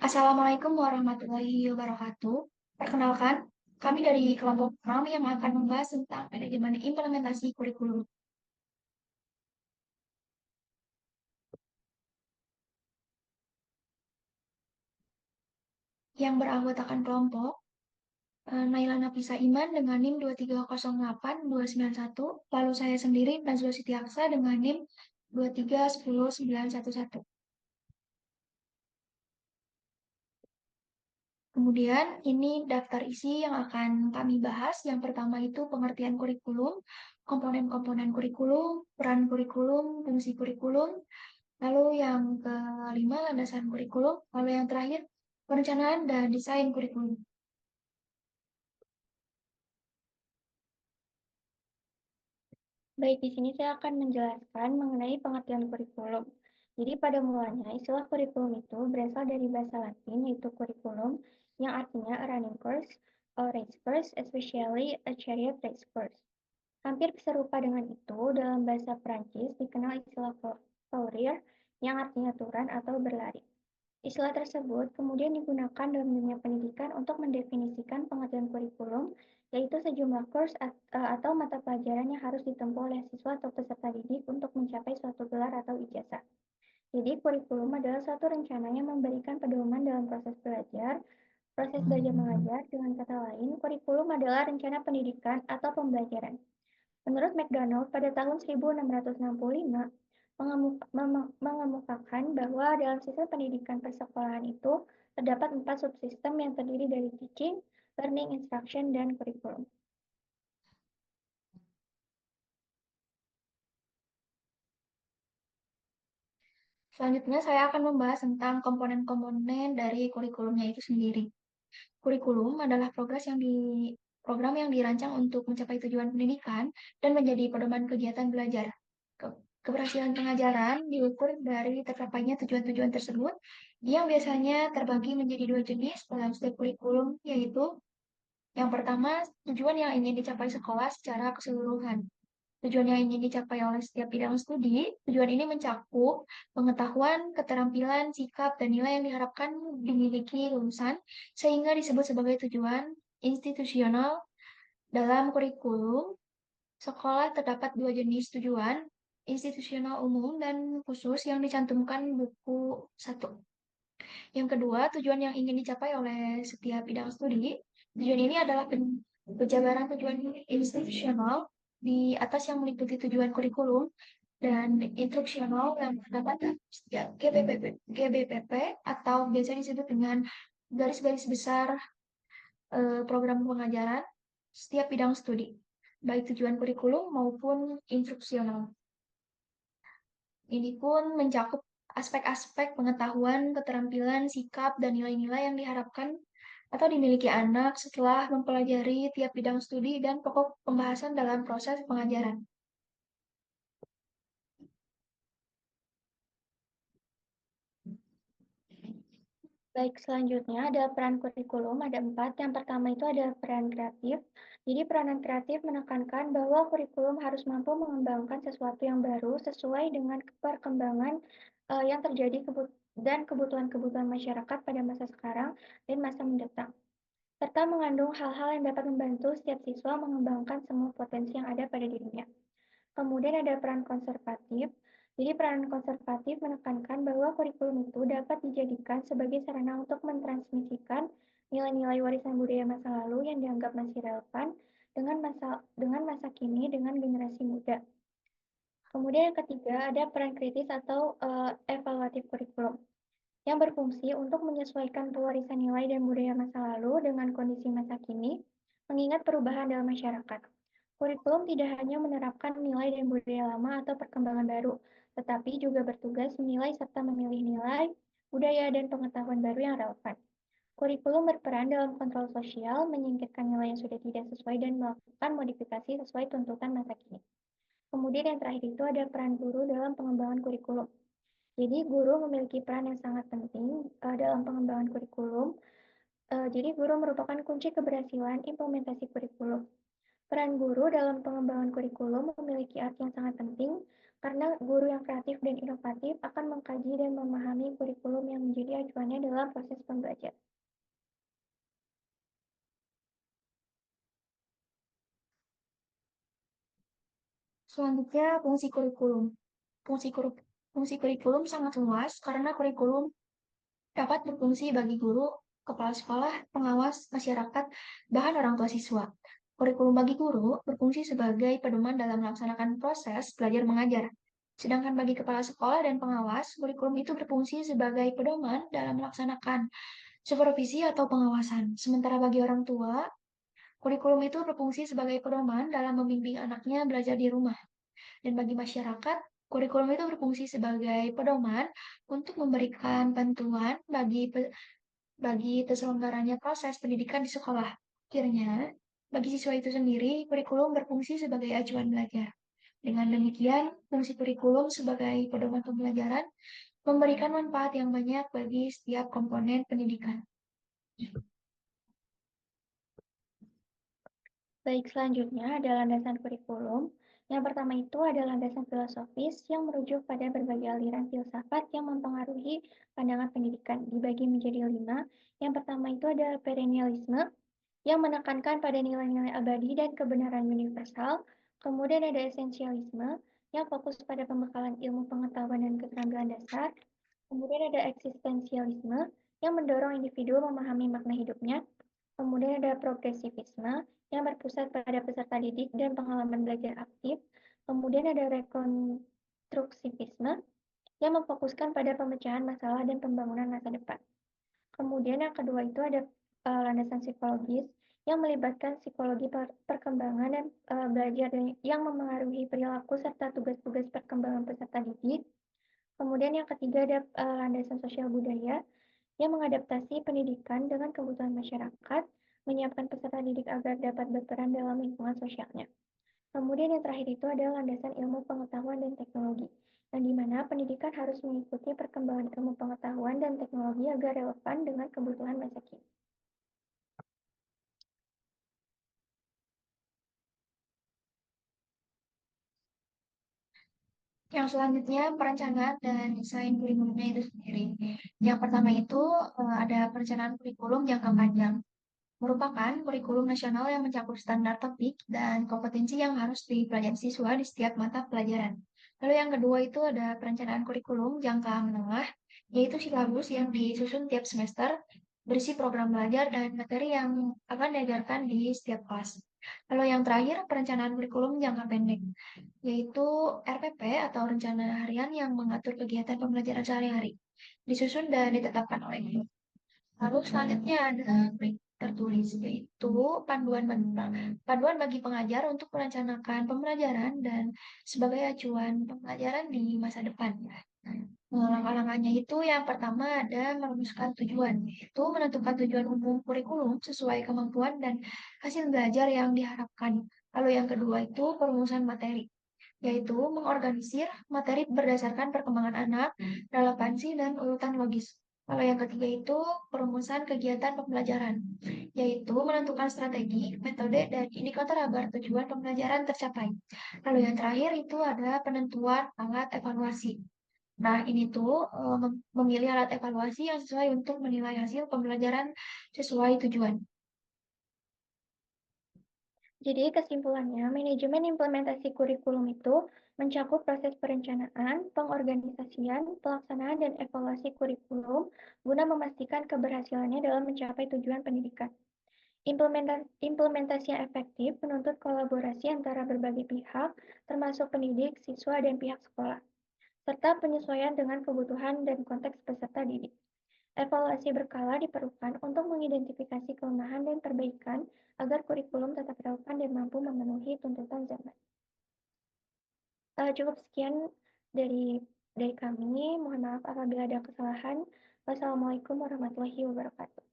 Assalamualaikum warahmatullahi wabarakatuh. Perkenalkan, kami dari kelompok 6 yang akan membahas tentang manajemen implementasi kurikulum. Yang beranggotakan kelompok, Naila Nafisa Iman dengan NIM 2308291, lalu saya sendiri, Nazwa Siti Aksa dengan NIM 2310911. Kemudian ini daftar isi yang akan kami bahas. Yang pertama itu pengertian kurikulum, komponen-komponen kurikulum, peran kurikulum, fungsi kurikulum. Lalu yang kelima, landasan kurikulum. Lalu yang terakhir, perencanaan dan desain kurikulum. Baik, di sini saya akan menjelaskan mengenai pengertian kurikulum. Jadi pada mulanya istilah kurikulum itu berasal dari bahasa Latin yaitu kurikulum yang artinya a running course, a race course, especially a chariot race course. Hampir serupa dengan itu dalam bahasa Prancis dikenal istilah courir yang artinya turun atau berlari. Istilah tersebut kemudian digunakan dalam dunia pendidikan untuk mendefinisikan pengertian kurikulum, yaitu sejumlah kurs atau mata pelajaran yang harus ditempuh oleh siswa atau peserta didik untuk mencapai suatu gelar atau ijazah. Jadi, kurikulum adalah suatu rencana yang memberikan pedoman dalam proses belajar mengajar. Dengan kata lain, kurikulum adalah rencana pendidikan atau pembelajaran. Menurut McDonald, pada tahun 1665, mengemukakan bahwa dalam sistem pendidikan persekolahan itu terdapat 4 subsistem yang terdiri dari teaching, learning, instruction, dan kurikulum. Selanjutnya, saya akan membahas tentang komponen-komponen dari kurikulumnya itu sendiri. Kurikulum adalah program yang dirancang untuk mencapai tujuan pendidikan dan menjadi pedoman kegiatan belajar. Keberhasilan pengajaran diukur dari tercapainya tujuan-tujuan tersebut, yang biasanya terbagi menjadi dua jenis dalam setiap kurikulum, yaitu yang pertama, tujuan yang ingin dicapai sekolah secara keseluruhan. Tujuan yang ingin dicapai oleh setiap bidang studi, tujuan ini mencakup pengetahuan, keterampilan, sikap, dan nilai yang diharapkan dimiliki lulusan, sehingga disebut sebagai tujuan institusional. Dalam kurikulum sekolah terdapat dua jenis tujuan, institusional umum dan khusus yang dicantumkan buku 1. Yang kedua, tujuan yang ingin dicapai oleh setiap bidang studi. Tujuan ini adalah penjabaran tujuan institusional di atas yang meliputi tujuan kurikulum dan instruksional yang terdapat setiap GBPP atau biasa disebut dengan garis-garis besar program pengajaran setiap bidang studi, baik tujuan kurikulum maupun instruksional. Ini pun mencakup aspek-aspek pengetahuan, keterampilan, sikap, dan nilai-nilai yang diharapkan atau dimiliki anak setelah mempelajari tiap bidang studi dan pokok pembahasan dalam proses pengajaran. Baik, selanjutnya ada peran kurikulum, ada 4. Yang pertama itu ada peran kreatif. Jadi peranan kreatif menekankan bahwa kurikulum harus mampu mengembangkan sesuatu yang baru sesuai dengan perkembangan yang terjadi dan kebutuhan-kebutuhan masyarakat pada masa sekarang dan masa mendatang, serta mengandung hal-hal yang dapat membantu setiap siswa mengembangkan semua potensi yang ada pada dirinya. Kemudian ada peran konservatif. Jadi peran konservatif menekankan bahwa kurikulum itu dapat dijadikan sebagai sarana untuk mentransmisikan nilai-nilai warisan budaya masa lalu yang dianggap masih relevan dengan masa kini dengan generasi muda. Kemudian yang ketiga ada peran kritis atau evaluatif kurikulum yang berfungsi untuk menyesuaikan pewarisan nilai dan budaya masa lalu dengan kondisi masa kini, mengingat perubahan dalam masyarakat. Kurikulum tidak hanya menerapkan nilai dan budaya lama atau perkembangan baru, tetapi juga bertugas menilai serta memilih nilai, budaya, dan pengetahuan baru yang relevan. Kurikulum berperan dalam kontrol sosial, menyingkirkan nilai yang sudah tidak sesuai dan melakukan modifikasi sesuai tuntutan masa kini. Kemudian yang terakhir itu ada peran guru dalam pengembangan kurikulum. Jadi guru memiliki peran yang sangat penting dalam pengembangan kurikulum. Jadi guru merupakan kunci keberhasilan implementasi kurikulum. Peran guru dalam pengembangan kurikulum memiliki arti yang sangat penting karena guru yang kreatif dan inovatif akan mengkaji dan memahami kurikulum yang menjadi acuannya dalam proses pembelajaran. Selanjutnya, fungsi kurikulum. Fungsi kurikulum sangat luas karena kurikulum dapat berfungsi bagi guru, kepala sekolah, pengawas, masyarakat, bahkan orang tua siswa. Kurikulum bagi guru berfungsi sebagai pedoman dalam melaksanakan proses belajar mengajar. Sedangkan bagi kepala sekolah dan pengawas, kurikulum itu berfungsi sebagai pedoman dalam melaksanakan supervisi atau pengawasan. Sementara bagi orang tua, kurikulum itu berfungsi sebagai pedoman dalam membimbing anaknya belajar di rumah. Dan bagi masyarakat, kurikulum itu berfungsi sebagai pedoman untuk memberikan bantuan bagi terselenggaranya proses pendidikan di sekolah. Akhirnya, bagi siswa itu sendiri, kurikulum berfungsi sebagai acuan belajar. Dengan demikian, fungsi kurikulum sebagai pedoman pembelajaran memberikan manfaat yang banyak bagi setiap komponen pendidikan. Baik, selanjutnya ada landasan kurikulum. Yang pertama itu ada landasan filosofis yang merujuk pada berbagai aliran filsafat yang mempengaruhi pandangan pendidikan. Dibagi menjadi 5. Yang pertama itu ada perennialisme yang menekankan pada nilai-nilai abadi dan kebenaran universal. Kemudian ada esensialisme yang fokus pada pembekalan ilmu pengetahuan dan keterampilan dasar. Kemudian ada eksistensialisme yang mendorong individu memahami makna hidupnya. Kemudian ada progresivisme yang berpusat pada peserta didik dan pengalaman belajar aktif. Kemudian ada rekonstruksivisme yang memfokuskan pada pemecahan masalah dan pembangunan masa depan. Kemudian yang kedua itu ada landasan psikologis yang melibatkan psikologi perkembangan dan belajar yang memengaruhi perilaku serta tugas-tugas perkembangan peserta didik. Kemudian yang ketiga ada landasan sosial budaya yang mengadaptasi pendidikan dengan kebutuhan masyarakat, menyiapkan peserta didik agar dapat berperan dalam lingkungan sosialnya. Kemudian yang terakhir itu adalah landasan ilmu pengetahuan dan teknologi, yang dimana pendidikan harus mengikuti perkembangan ilmu pengetahuan dan teknologi agar relevan dengan kebutuhan masa kini. Yang selanjutnya, perencanaan dan desain kurikulumnya itu sendiri. Yang pertama itu ada perencanaan kurikulum jangka panjang. Merupakan kurikulum nasional yang mencakup standar topik dan kompetensi yang harus dipelajari siswa di setiap mata pelajaran. Lalu yang kedua itu ada perencanaan kurikulum jangka menengah, yaitu silabus yang disusun tiap semester, berisi program belajar dan materi yang akan diajarkan di setiap kelas. Lalu yang terakhir, perencanaan kurikulum jangka pendek, yaitu RPP atau rencana harian yang mengatur kegiatan pembelajaran sehari-hari, disusun dan ditetapkan oleh guru. Lalu selanjutnya ada break tertulis, yaitu panduan bagi pengajar untuk merencanakan pembelajaran dan sebagai acuan pembelajaran di masa depan. Langkah-langkahnya itu yang pertama ada merumuskan tujuan, yaitu menentukan tujuan umum kurikulum sesuai kemampuan dan hasil belajar yang diharapkan. Lalu yang kedua itu perumusan materi, yaitu mengorganisir materi berdasarkan perkembangan anak, relevansi, dan urutan logis. Kalau yang ketiga itu perumusan kegiatan pembelajaran, yaitu menentukan strategi, metode, dan indikator agar tujuan pembelajaran tercapai. Lalu yang terakhir itu ada penentuan alat evaluasi. Nah, ini tuh memilih alat evaluasi yang sesuai untuk menilai hasil pembelajaran sesuai tujuan. Jadi kesimpulannya, manajemen implementasi kurikulum itu mencakup proses perencanaan, pengorganisasian, pelaksanaan, dan evaluasi kurikulum guna memastikan keberhasilannya dalam mencapai tujuan pendidikan. Implementasi yang efektif menuntut kolaborasi antara berbagai pihak, termasuk pendidik, siswa, dan pihak sekolah, serta penyesuaian dengan kebutuhan dan konteks peserta didik. Evaluasi berkala diperlukan untuk mengidentifikasi kelemahan dan perbaikan agar kurikulum tetap relevan dan mampu memenuhi tuntutan zaman. Cukup sekian dari kami. Mohon maaf apabila ada kesalahan. Wassalamualaikum warahmatullahi wabarakatuh.